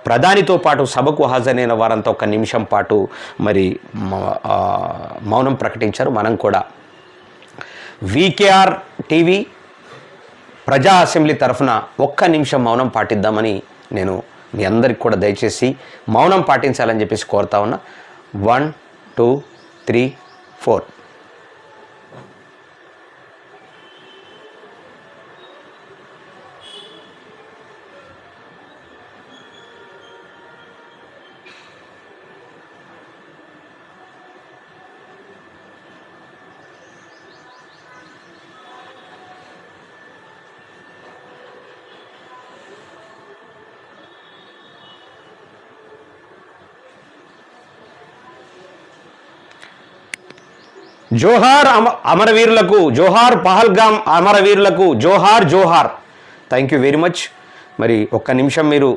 ప్రధానితో పాటు సభకు హాజరైన వారంతా 1 నిమిషం పాటు మరి మౌనం ప్రకటించారు. మనం కూడా VKR టీవీ ప్రజా అసెంబ్లీ తరఫున 1 నిమిషం మౌనం పాటిద్దామని నేను మీ అందరికి కూడా దయచేసి మౌనం పాటించాలని చెప్పేసి కోరుతా ఉన్నా. 1 2 3 4. జోహార్ అమరవీరులకు, జోహార్ పహల్గామ్ అమరవీరులకు, జోహార్ జోహార్. Thank you very much. మరి 1 నిమిషం మీరు